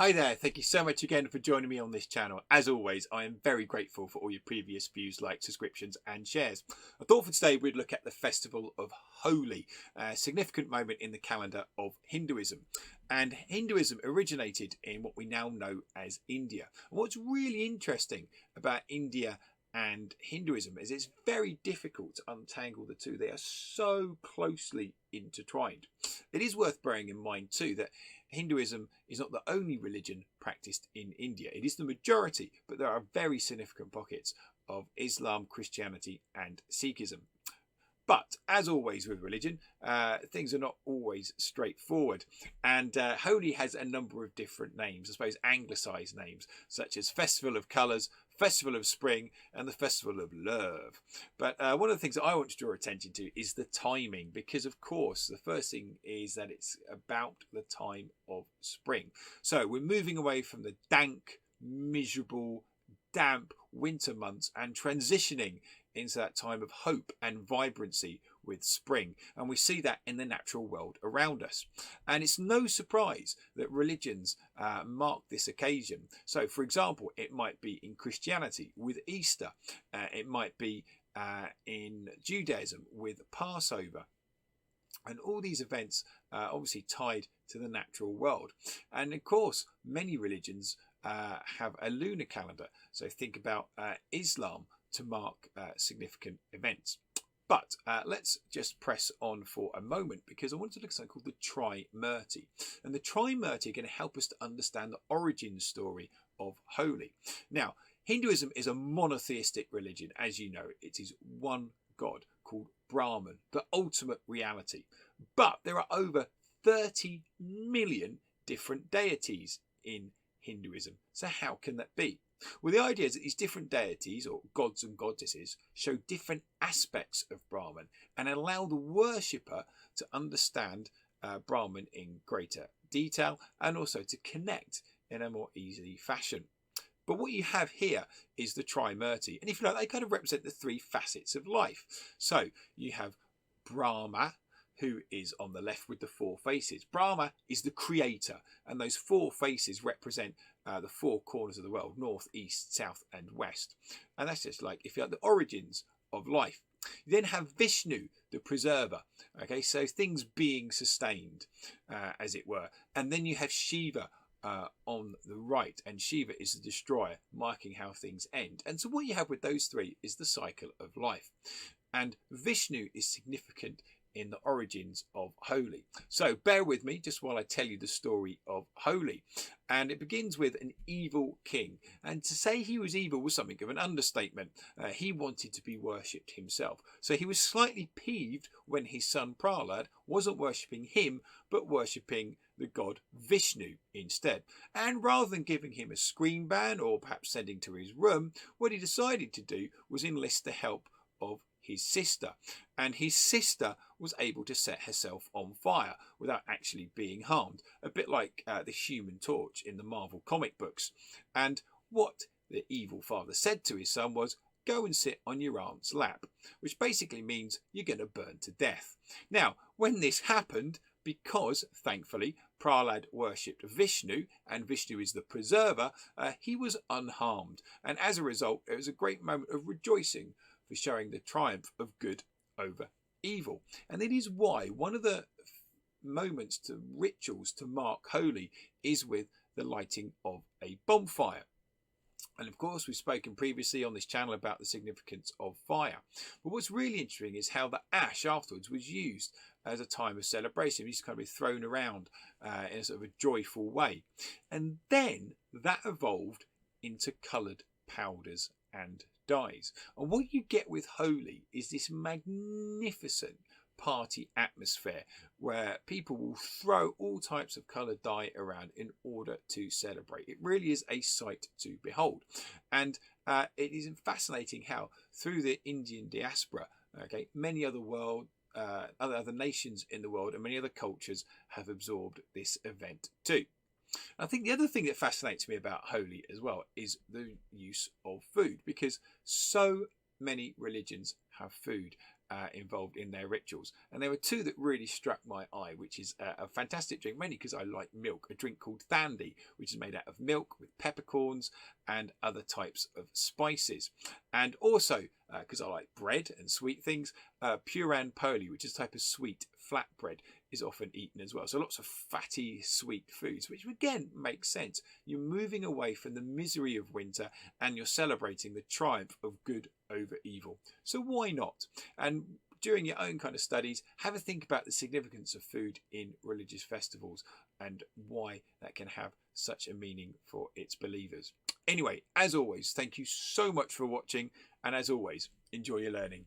Hi there, thank you so much again for joining me on this channel. As always, I am very grateful for all your previous views, likes, subscriptions and shares. I thought for today we'd look at the festival of Holi, a significant moment in the calendar of Hinduism. And Hinduism originated in what we now know as India. And what's really interesting about India and Hinduism is it's very difficult to untangle the two. They are so closely intertwined. It is worth bearing in mind too that Hinduism is not the only religion practiced in India. It is the majority, but there are very significant pockets of Islam, Christianity and Sikhism. But as always with religion, things are not always straightforward. And Holi has a number of different names, I suppose anglicised names, such as Festival of Colours, Festival of Spring and the Festival of Love. But one of the things that I want to draw attention to is the timing, because of course the first thing is that it's about the time of spring. So we're moving away from the dank, miserable, damp winter months and transitioning into that time of hope and vibrancy with spring, and we see that in the natural world around us. And it's no surprise that religions mark this occasion. So for example, it might be in Christianity with Easter, it might be in Judaism with Passover, and all these events are obviously tied to the natural world. And of course many religions have a lunar calendar, so think about Islam to mark significant events. But let's just press on for a moment, because I want to look at something called the Trimurti. And the Trimurti are going to help us to understand the origin story of Holi. Now, Hinduism is a monotheistic religion. As you know, it is one god called Brahman, the ultimate reality. But there are over 30 million different deities in Hinduism. So how can that be? Well, the idea is that these different deities, or gods and goddesses, show different aspects of Brahman and allow the worshipper to understand Brahman in greater detail and also to connect in a more easy fashion. But what you have here is the Trimurti, and if you like, they kind of represent the three facets of life. So you have Brahma, who is on the left with the four faces. Brahma is the creator, and those four faces represent the four corners of the world: north, east, south and west. And that's just like, if you like, the origins of life. You then have Vishnu, the preserver, okay, so things being sustained, as it were. And then you have Shiva on the right, and Shiva is the destroyer, marking how things end. And so what you have with those three is the cycle of life. And Vishnu is significant in the origins of Holi. So bear with me just while I tell you the story of Holi. And it begins with an evil king. And to say he was evil was something of an understatement. He wanted to be worshipped himself. So he was slightly peeved when his son Prahlad wasn't worshipping him, but worshipping the god Vishnu instead. And rather than giving him a screen ban or perhaps sending to his room, what he decided to do was enlist the help of his sister, and his sister was able to set herself on fire without actually being harmed, a bit like the Human Torch in the Marvel comic books. And what the evil father said to his son was, "Go and sit on your aunt's lap," which basically means you're going to burn to death. Now, when this happened, because thankfully Prahlad worshipped Vishnu, and Vishnu is the preserver, he was unharmed, and as a result it was a great moment of rejoicing for showing the triumph of good over evil. And it is why one of the moments to rituals to mark Holi is with the lighting of a bonfire. And of course we've spoken previously on this channel about the significance of fire. But what's really interesting is how the ash afterwards was used as a time of celebration. It used to kind of be thrown around in a sort of a joyful way. And then that evolved into coloured powders and dyes. And what you get with Holi is this magnificent party atmosphere where people will throw all types of coloured dye around in order to celebrate. It really is a sight to behold. And it is fascinating how through the Indian diaspora, okay, many other other nations in the world and many other cultures have absorbed this event too. I think the other thing that fascinates me about Holi as well is the use of food, because so many religions have food, involved in their rituals. And there were two that really struck my eye, which is a fantastic drink, mainly because I like milk, a drink called thandi, which is made out of milk with peppercorns and other types of spices. And also, because I like bread and sweet things, puran poli, which is a type of sweet flatbread, is often eaten as well. So lots of fatty, sweet foods, which again makes sense. You're moving away from the misery of winter and you're celebrating the triumph of good over evil. So why not? And during your own kind of studies, have a think about the significance of food in religious festivals and why that can have such a meaning for its believers. Anyway, as always, thank you so much for watching, and as always, enjoy your learning.